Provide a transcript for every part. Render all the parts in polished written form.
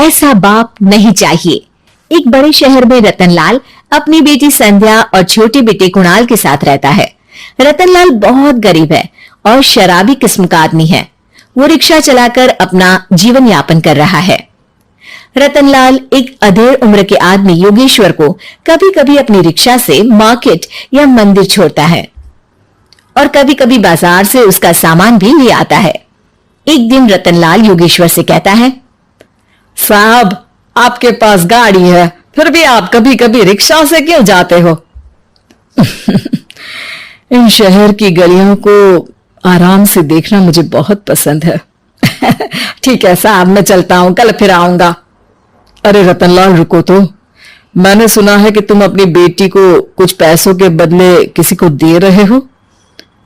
ऐसा बाप नहीं चाहिए। एक बड़े शहर में रतनलाल अपनी बेटी संध्या और छोटे बेटे कुणाल के साथ रहता है। रतनलाल बहुत गरीब है और शराबी किस्म का आदमी है। वो रिक्शा चलाकर अपना जीवन यापन कर रहा है। रतनलाल एक अधेड़ उम्र के आदमी योगेश्वर को कभी कभी अपनी रिक्शा से मार्केट या मंदिर छोड़ता है और कभी कभी बाजार से उसका सामान भी ले आता है। एक दिन रतनलाल योगेश्वर से कहता है, साहब, आपके पास गाड़ी है, फिर भी आप कभी कभी रिक्शा से क्यों जाते हो? इन शहर की गलियों को आराम से देखना मुझे बहुत पसंद है। ठीक है साहब, मैं चलता हूं, कल फिर आऊंगा। अरे रतनलाल, रुको तो। मैंने सुना है कि तुम अपनी बेटी को कुछ पैसों के बदले किसी को दे रहे हो।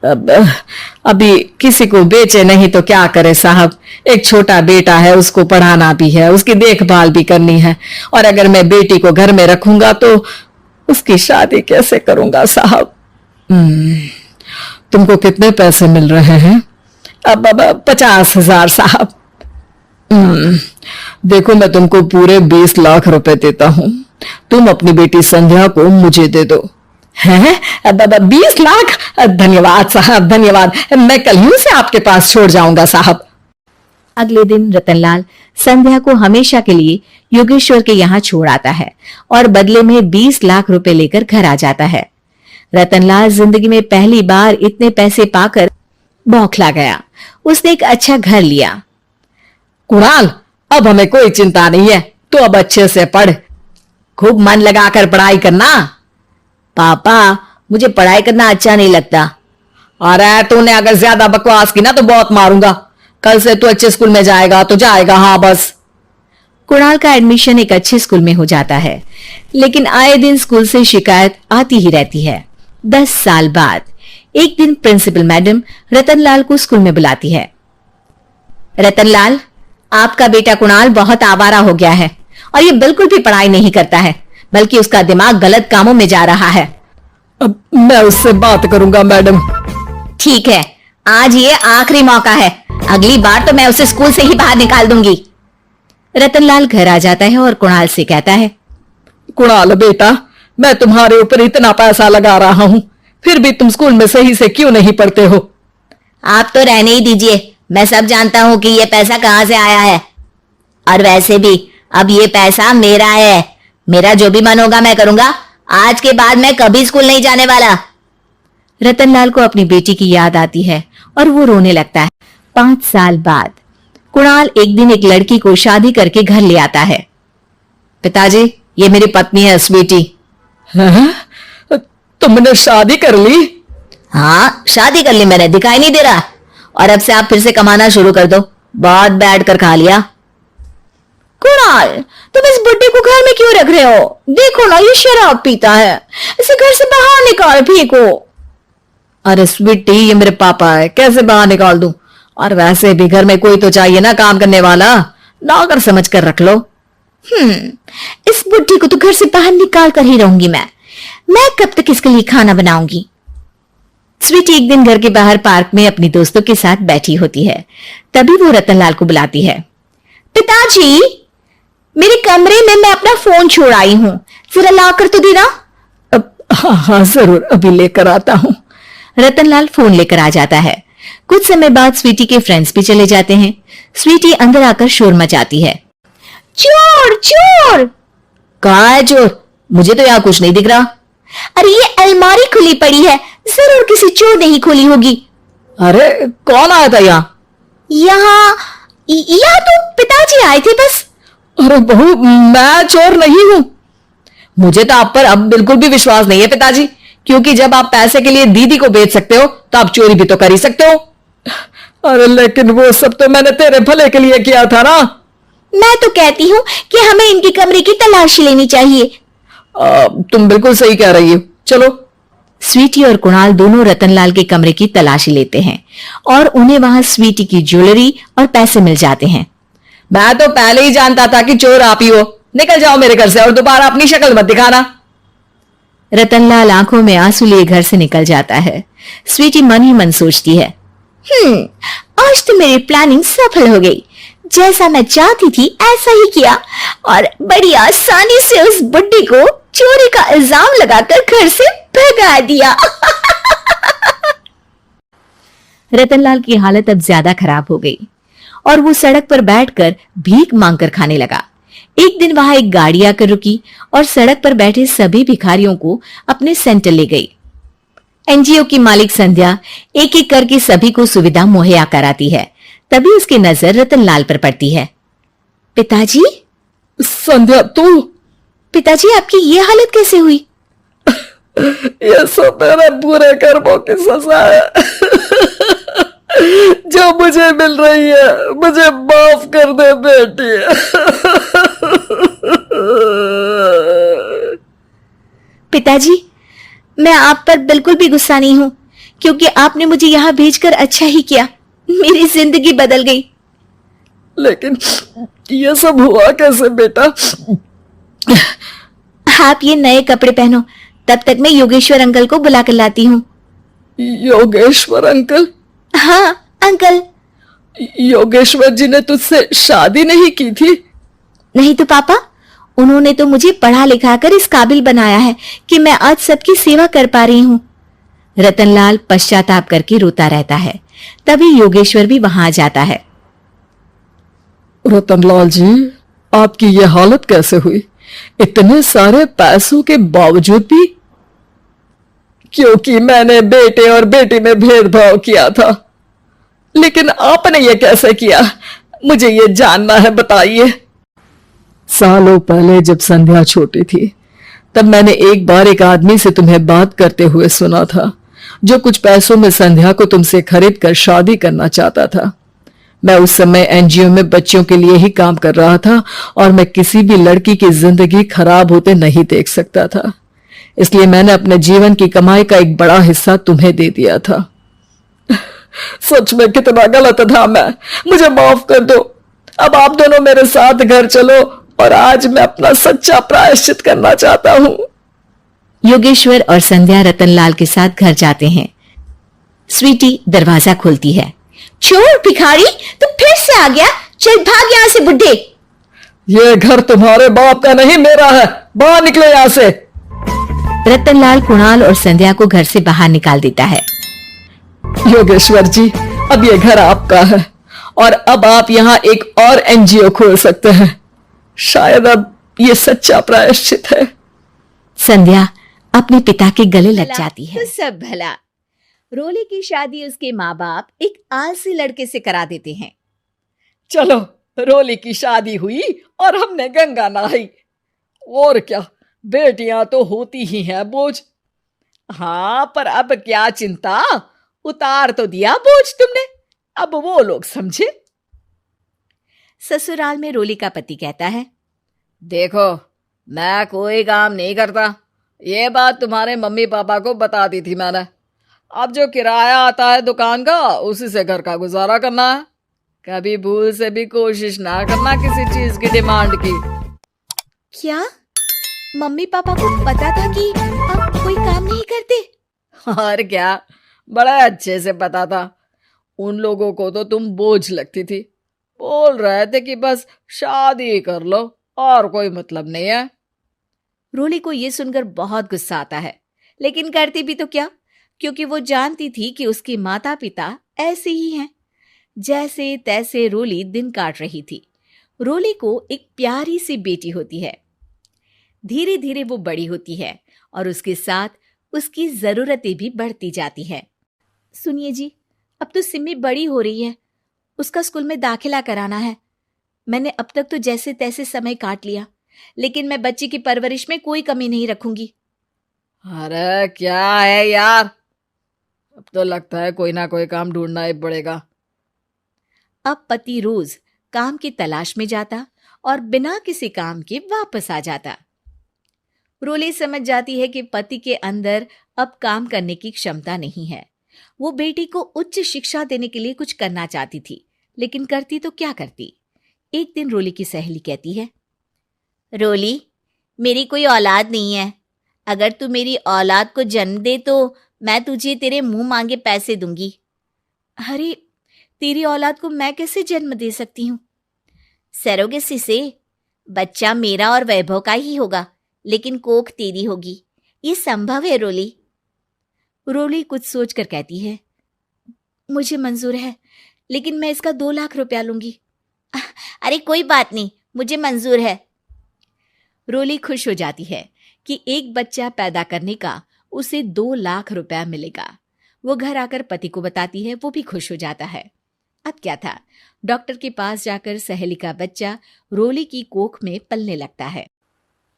अभी किसी को बेचे नहीं तो क्या करे साहब। एक छोटा बेटा है, उसको पढ़ाना भी है, उसकी देखभाल भी करनी है, और अगर मैं बेटी को घर में रखूंगा तो उसकी शादी कैसे करूंगा साहब। तुमको कितने पैसे मिल रहे हैं? अब 50,000 साहब। देखो, मैं तुमको पूरे 20 लाख रुपए देता हूं। तुम अपनी बेटी संध्या को मुझे दे दो। हैं? 20 लाख? धन्यवाद साहब, धन्यवाद। मैं कल ही से आपके पास छोड़ जाऊंगा साहब। अगले दिन रतनलाल संध्या को हमेशा के लिए योगेश्वर के यहाँ छोड़ आता है और बदले में 20 लाख रुपए लेकर घर आ जाता है। रतनलाल जिंदगी में पहली बार इतने पैसे पाकर बौखला गया। उसने एक अच्छा घर लिया। कुणाल, अब हमें कोई चिंता नहीं है, तो अब अच्छे से पढ़, खूब मन लगाकर पढ़ाई करना। पापा, मुझे पढ़ाई करना अच्छा नहीं लगता। अरे तूने अगर ज्यादा बकवास की ना तो बहुत मारूंगा। कल से तू अच्छे स्कूल में जाएगा तो जाएगा, हाँ बस। कुणाल का एडमिशन एक अच्छे स्कूल में हो जाता है, लेकिन आए दिन स्कूल से शिकायत आती ही रहती है। 10 साल बाद एक दिन प्रिंसिपल मैडम रतनलाल को स्कूल में बुलाती है। रतनलाल, आपका बेटा कुणाल बहुत आवारा हो गया है और ये बिल्कुल भी पढ़ाई नहीं करता है, बल्कि उसका दिमाग गलत कामों में जा रहा है। अब मैं उससे बात करूंगा मैडम। ठीक है, आज ये आखिरी मौका है, अगली बार तो मैं उसे स्कूल से ही बाहर निकाल दूंगी। रतनलाल घर आ जाता है और कुणाल से कहता है, कुणाल बेटा, मैं तुम्हारे ऊपर इतना पैसा लगा रहा हूं, फिर भी तुम स्कूल में सही से क्यों नहीं पढ़ते हो? आप तो रहने ही दीजिए, मैं सब जानता हूं कि ये पैसा कहां से आया है, और वैसे भी अब ये पैसा मेरा है। मेरा जो भी मन होगा मैं करूंगा। आज के बाद मैं कभी स्कूल नहीं जाने वाला। रतनलाल को अपनी बेटी की याद आती है और वो रोने लगता है। 5 साल बाद कुणाल एक दिन एक लड़की को शादी करके घर ले आता है। पिताजी, ये मेरी पत्नी है स्वीटी। तुमने शादी कर ली? हाँ, शादी कर ली मैंने, दिखाई नहीं दे रहा। और अब से आप फिर से कमाना शुरू कर दो, बहुत बैठ कर खा लिया। कुणाल, तुम इस बुड्ढे को घर में क्यों रख रहे हो? देखो ना, ये शराब पीता है, इसे घर से बाहर निकाल फेंको। अरे स्वीटी, ये मेरे पापा है, कैसे बाहर निकाल दूं? और वैसे भी घर में कोई तो चाहिए ना काम करने वाला, नौकर समझ कर रख लो। इस बुड्ढी को तो घर से बाहर निकाल कर ही रहूंगी मैं कब तक इसके लिए खाना बनाऊंगी। स्वीटी एक दिन घर के बाहर पार्क में अपनी दोस्तों के साथ बैठी होती है। तभी वो रतनलाल को बुलाती है। पिताजी, मेरे कमरे में मैं अपना फोन छोड़ आई हूं, जरा ला कर तो देना। हाँ जरूर, अभी लेकर आता हूं। रतनलाल फोन लेकर आ जाता है। कुछ समय बाद स्वीटी के फ्रेंड्स भी चले जाते हैं। स्वीटी अंदर आकर शोर मचाती है। चोर चोर! कहाँ है चोर? मुझे तो यहाँ कुछ नहीं दिख रहा। अरे ये अलमारी खुली पड़ी है, जरूर किसी चोर ने ही खोली होगी। अरे कौन आया था यहाँ? यहाँ तो पिताजी आए थे बस। अरे बहू, मैं चोर नहीं हूं। मुझे तो आप पर अब बिल्कुल भी विश्वास नहीं है पिताजी, क्योंकि जब आप पैसे के लिए दीदी को बेच सकते हो तो आप चोरी भी तो कर ही सकते हो। अरे लेकिन वो सब तो मैंने तेरे भले के लिए किया था ना। मैं तो कहती हूँ कि हमें इनके कमरे की तलाशी लेनी चाहिए। तुम बिल्कुल सही कह रही हो, चलो। स्वीटी और कुणाल दोनों रतनलाल के कमरे की तलाशी लेते हैं और उन्हें वहां स्वीटी की ज्वेलरी और पैसे मिल जाते हैं। मैं तो पहले ही जानता था कि चोर आप ही हो। निकल जाओ मेरे घर से और दोबारा अपनी शक्ल मत दिखाना। रतनलाल आंखों में आंसू लिए घर से निकल जाता है। स्वीटी मन ही मन सोचती है, आज तो मेरी प्लानिंग सफल हो गई। जैसा मैं चाहती थी ऐसा ही किया और बड़ी आसानी से उस बुड्ढी को चोरी का इल्जाम लगाकर घर से भगा दिया। रतनलाल की हालत अब ज्यादा खराब हो गई और वो सड़क पर बैठकर भीख मांगकर खाने लगा। एक दिन वहां एक गाड़ी आकर रुकी और सड़क पर बैठे सभी भिखारियों को अपने सेंटर ले गई। एनजीओ की मालिक संध्या एक एक करके सभी को सुविधा मुहैया कराती है। तभी उसकी नजर रतनलाल पर पड़ती है। पिताजी? संध्या तू? पिताजी, आपकी ये हालत कैसे हुई? ये सब मेरे बुरे कर्मों की सजा है जो मुझे मिल रही है। मुझे माफ कर दे बेटी। पिताजी, मैं आप पर बिल्कुल भी गुस्सा नहीं हूं, क्योंकि आपने मुझे यहां भेजकर अच्छा ही किया। मेरी जिंदगी बदल गई। लेकिन ये सब हुआ कैसे बेटा? आप ये नए कपड़े पहनो, तब तक मैं योगेश्वर अंकल को बुला कर लाती हूँ। योगेश्वर अंकल? हाँ अंकल। योगेश्वर जी ने तुझसे शादी नहीं की थी? नहीं तो पापा, उन्होंने तो मुझे पढ़ा लिखा कर इस काबिल बनाया है कि मैं आज सबकी सेवा कर पा रही हूँ। रतनलाल पश्चाताप करके रोता रहता है। तभी योगेश्वर भी वहां आ जाता है। रतनलाल जी, आपकी ये हालत कैसे हुई? इतने सारे पैसों के बावजूद भी? क्योंकि मैंने बेटे और बेटी में भेदभाव किया था। लेकिन आपने ये कैसे किया? मुझे ये जानना है, बताइए। सालों पहले जब संध्या छोटी थी, तब मैंने एक बार एक आदमी से तुम्हें बात करते हुए सुना था, जो कुछ पैसों में संध्या को तुमसे खरीद कर शादी करना चाहता था। मैं उस समय एनजीओ में बच्चों के लिए ही काम कर रहा था और मैं किसी भी लड़की की जिंदगी खराब होते नहीं देख सकता था। इसलिए मैंने अपने जीवन की कमाई का एक बड़ा हिस्सा तुम्हें दे दिया था। सच में कितना गलत था मैं। मुझे माफ कर दो। अब आप दोनों मेरे साथ घर चलो और आज मैं अपना सच्चा प्रायश्चित करना चाहता हूं। योगेश्वर और संध्या रतनलाल के साथ घर जाते हैं। स्वीटी दरवाजा खोलती है। चोर भिखारी, तू फिर से आ गया? चल भाग यहां से बुड्ढे। ये घर तुम्हारे बाप का नहीं, मेरा है। बाहर निकले यहां से। रतनलाल कुणाल और संध्या को घर से बाहर निकाल देता है। योगेश्वर जी, अब ये घर आपका है और अब आप यहाँ एक और एनजीओ खोल सकते हैं। शायद अब ये सच्चा प्रायश्चित है। संध्या अपने पिता के गले लग जाती है। तो सब भला। रोली की शादी उसके माँ बाप एक आलसी लड़के से करा देते हैं। चलो, रोली की शादी हुई और हमने गंगा नहाई। और क्या, बेटियां तो होती ही हैं बोझ। हाँ, पर अब क्या चिंता, उतार तो दिया बोझ तुमने, अब वो लोग समझे। ससुराल में रोली का पति कहता है, देखो, मैं कोई काम नहीं करता। ये बात तुम्हारे मम्मी पापा को बता दी थी मैंने। अब जो किराया आता है दुकान का, उसी से घर का गुजारा करना है। कभी भूल से भी कोशिश ना करना किसी चीज की डिमांड की। क्या मम्मी पापा को पता था कि आप कोई काम नहीं करते? और क्या, बड़ा अच्छे से पता था। उन लोगों को तो तुम बोझ लगती थी। बोल रहे थे कि बस शादी कर लो और कोई मतलब नहीं है। रोली को यह सुनकर बहुत गुस्सा आता है, लेकिन करती भी तो क्या, क्योंकि वो जानती थी कि उसके माता पिता ऐसे ही हैं। जैसे तैसे रोली दिन काट रही थी। रोली को एक प्यारी सी बेटी होती है। धीरे धीरे वो बड़ी होती है और उसके साथ उसकी जरूरतें भी बढ़ती जाती हैं। सुनिए जी, अब तो सिमी बड़ी हो रही है, उसका स्कूल में दाखिला कराना है। मैंने अब तक तो जैसे तैसे समय काट लिया, लेकिन मैं बच्ची की परवरिश में कोई कमी नहीं रखूंगी। अरे क्या है यार, अब तो लगता है कोई ना कोई काम ढूंढना ही पड़ेगा। अब पति रोज काम की तलाश में जाता और बिना किसी काम के वापस आ जाता। रोली समझ जाती है कि पति के अंदर अब काम करने की क्षमता नहीं है। वो बेटी को उच्च शिक्षा देने के लिए कुछ करना चाहती थी, लेकिन करती तो क्या करती। एक दिन रोली की सहेली कहती है, रोली, मेरी कोई औलाद नहीं है। अगर तू मेरी औलाद को जन्म दे तो मैं तुझे तेरे मुंह मांगे पैसे दूंगी। अरे, तेरी औलाद को मैं कैसे जन्म दे सकती हूँ? सरोगेसी से? बच्चा मेरा और वैभव का ही होगा, लेकिन कोख तेरी होगी। ये संभव है रोली? रोली कुछ सोचकर कहती है, मुझे मंजूर है, लेकिन मैं इसका 2 लाख रुपया लूंगी। अरे कोई बात नहीं, मुझे मंजूर है। रोली खुश हो जाती है कि एक बच्चा पैदा करने का उसे 2 लाख रुपया मिलेगा। वो घर आकर पति को बताती है, वो भी खुश हो जाता है। अब क्या था, डॉक्टर के पास जाकर सहेली का बच्चा रोली की कोख में पलने लगता है।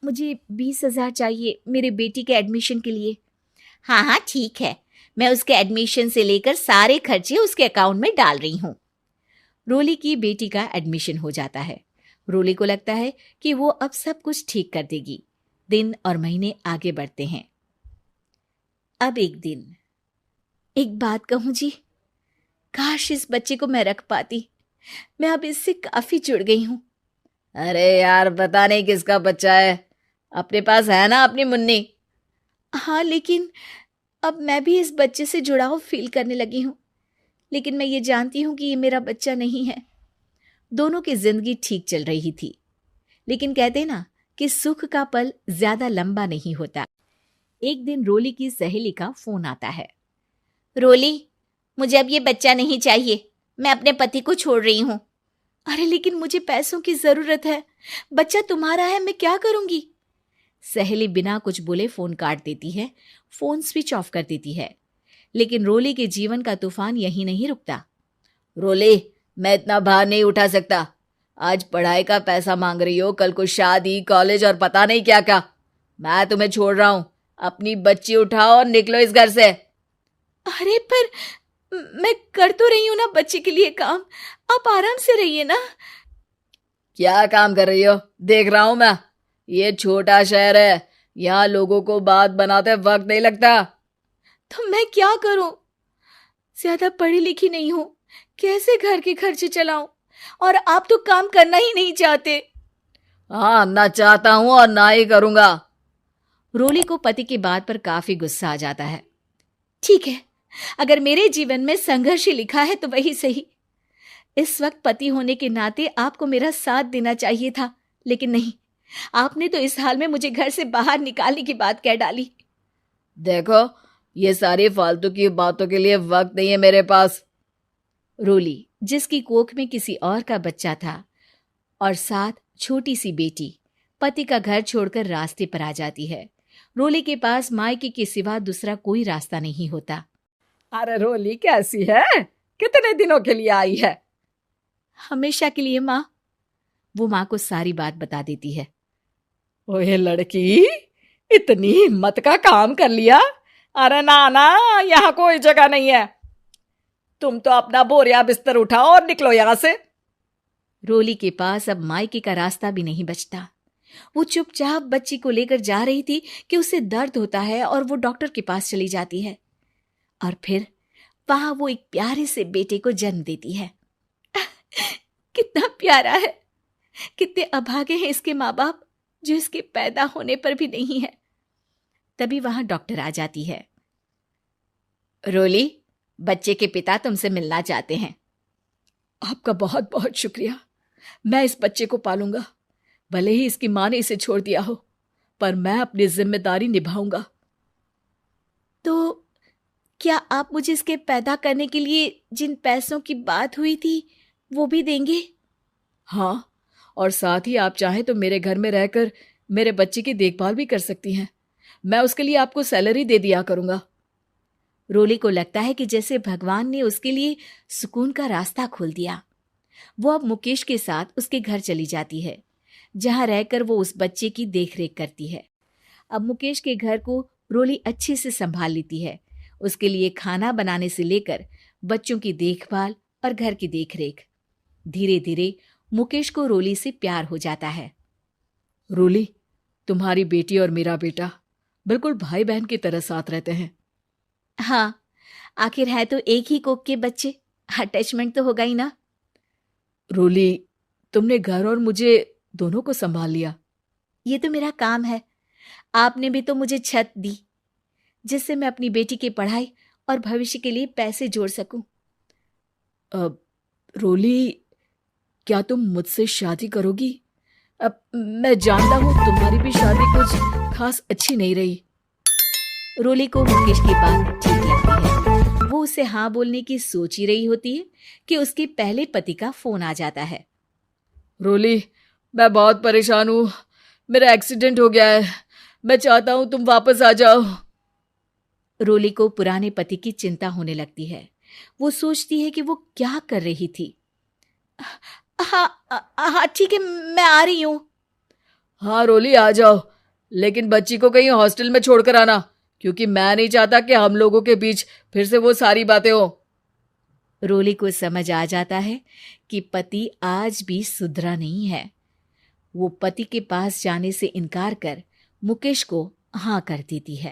मुझे 20,000 चाहिए मेरे बेटी के एडमिशन के लिए। हाँ हाँ ठीक है, मैं उसके एडमिशन से लेकर सारे खर्चे उसके अकाउंट में डाल रही हूँ। रोली की बेटी का एडमिशन हो जाता है। रोली को लगता है कि वो अब सब कुछ ठीक कर देगी। दिन और महीने आगे बढ़ते हैं। अब एक दिन, एक बात कहूं जी, काश इस बच्चे को मैं रख पाती। मैं अब इससे काफी जुड़ गई हूं। अरे यार, पता नहीं किसका बच्चा है, अपने पास है ना अपनी मुन्नी? हाँ, लेकिन अब मैं भी इस बच्चे से जुड़ाव फील करने लगी हूं। लेकिन मैं ये जानती हूं कि ये मेरा बच्चा नहीं है। दोनों की जिंदगी ठीक चल रही थी, लेकिन कहते ना कि सुख का पल ज्यादा लंबा नहीं होता। एक दिन रोली की सहेली का फोन आता है। रोली, मुझे अब ये बच्चा नहीं चाहिए, मैं अपने पति को छोड़ रही हूँ। अरे लेकिन मुझे पैसों की जरूरत है, बच्चा तुम्हारा है, मैं क्या करूंगी? सहेली बिना कुछ बोले फोन काट देती है, फोन स्विच ऑफ कर देती है। लेकिन रोली के जीवन का तूफान यहीं नहीं रुकता। रोली, मैं इतना भार नहीं उठा सकता। आज पढ़ाई का पैसा मांग रही हो, कल को शादी, कॉलेज और पता नहीं क्या क्या। मैं तुम्हें छोड़ रहा हूं। अपनी बच्ची उठाओ और निकलो इस घर से। अरे पर मैं कर तो रही हूं ना बच्चे के लिए काम, आप आराम से रहिए ना। क्या काम कर रही हो? देख रहा हूं मैं। ये छोटा शहर है, यहाँ लोगों को बात बनाते वक्त नहीं लगता। तो मैं क्या करूं? ज्यादा पढ़ी लिखी नहीं हूं, कैसे घर के खर्चे चलाऊं? और आप तो काम करना ही नहीं चाहते। हाँ, ना चाहता हूं और ना ही करूंगा। रोली को पति की बात पर काफी गुस्सा आ जाता है। ठीक है, अगर मेरे जीवन में संघर्ष ही लिखा है तो वही सही। इस वक्त पति होने के नाते आपको मेरा साथ देना चाहिए था, लेकिन नहीं, आपने तो इस हाल में मुझे घर से बाहर निकालने की बात कह डाली। देखो, ये सारी फालतू की बातों के लिए वक्त नहीं है मेरे पास। रोली, जिसकी कोख में किसी और का बच्चा था और साथ छोटी सी बेटी, पति का घर छोड़कर रास्ते पर आ जाती है। रोली के पास मायके के सिवा दूसरा कोई रास्ता नहीं होता। अरे रोली, कैसी है? कितने दिनों के लिए आई है? हमेशा के लिए माँ। वो माँ को सारी बात बता देती है। ओए लड़की, इतनी हिम्मत का काम कर लिया? अरे ना ना, यहाँ कोई जगह नहीं है। तुम तो अपना बोरिया बिस्तर उठाओ और निकलो यहाँ से। रोली के पास अब मायके का रास्ता भी नहीं बचता। वो चुपचाप बच्ची को लेकर जा रही थी कि उसे दर्द होता है और वो डॉक्टर के पास चली जाती है। और फिर वहां वो एक प्यारे से बेटे को जन्म देती है। कितना प्यारा है, कितने अभागे हैं इसके माँ बाप जो इसके पैदा होने पर भी नहीं है। तभी वहां डॉक्टर आ जाती है। रोली, बच्चे के पिता तुमसे मिलना चाहते हैं। आपका बहुत बहुत शुक्रिया। मैं इस बच्चे को पालूंगा, भले ही इसकी मां ने इसे छोड़ दिया हो, पर मैं अपनी जिम्मेदारी निभाऊंगा। तो क्या आप मुझे इसके पैदा करने के लिए जिन पैसों की बात हुई थी वो भी देंगे? हाँ, और साथ ही आप चाहें तो मेरे घर में रहकर मेरे बच्चे की देखभाल भी कर सकती हैं। मैं उसके लिए आपको सैलरी दे दिया करूंगा। रोली को लगता है कि जैसे भगवान ने उसके लिए सुकून का रास्ता खोल दिया। वो अब मुकेश के साथ उसके घर चली जाती है, जहां रहकर वो उस बच्चे की देखरेख करती है। अब मुकेश के घर को रोली अच्छे से संभाल लेती है। उसके लिए खाना बनाने से लेकर बच्चों की देखभाल और घर की देखरेख। धीरे धीरे मुकेश को रोली से प्यार हो जाता है। रोली, तुम्हारी बेटी और मेरा बेटा बिल्कुल भाई बहन की तरह साथ रहते हैं। हाँ, आखिर है तो एक ही कोख के बच्चे, अटैचमेंट तो होगा ही ना। रोली, तुमने घर और मुझे दोनों को संभाल लिया। ये तो मेरा काम है। आपने भी तो मुझे छत दी, जिससे मैं अपनी बेटी की पढ़ाई और भविष्य के लिए पैसे जोड़ सकूं। अब रोली, क्या तुम मुझसे शादी करोगी? अब मैं जानता हूँ तुम्हारी भी शादी कुछ खास अच्छी नहीं रही। रोली को मुकेश की बात ठीक लगती है। वो उसे हाँ बोलने की सोच ही रही होती है कि उसके पहले पति का फोन आ जाता है। रोली, मैं बहुत परेशान हूँ। मेरा एक्सीडेंट हो गया है। मैं चाहता हूँ तुम वापस आ जाओ। रोली को पुराने पति की चिंता होने लगती है। वो सोचती है कि वो क्या कर रही थी। हाँ हाँ ठीक है, मैं आ रही हूँ। हाँ रोली, आ जाओ, लेकिन बच्ची को कहीं हॉस्टल में छोड़कर आना, क्योंकि मैं नहीं चाहता कि हम लोगों के बीच फिर से वो सारी बातें हो। रोली को समझ आ जाता है कि पति आज भी सुधरा नहीं है। वो पति के पास जाने से इनकार कर मुकेश को हाँ कर देती है।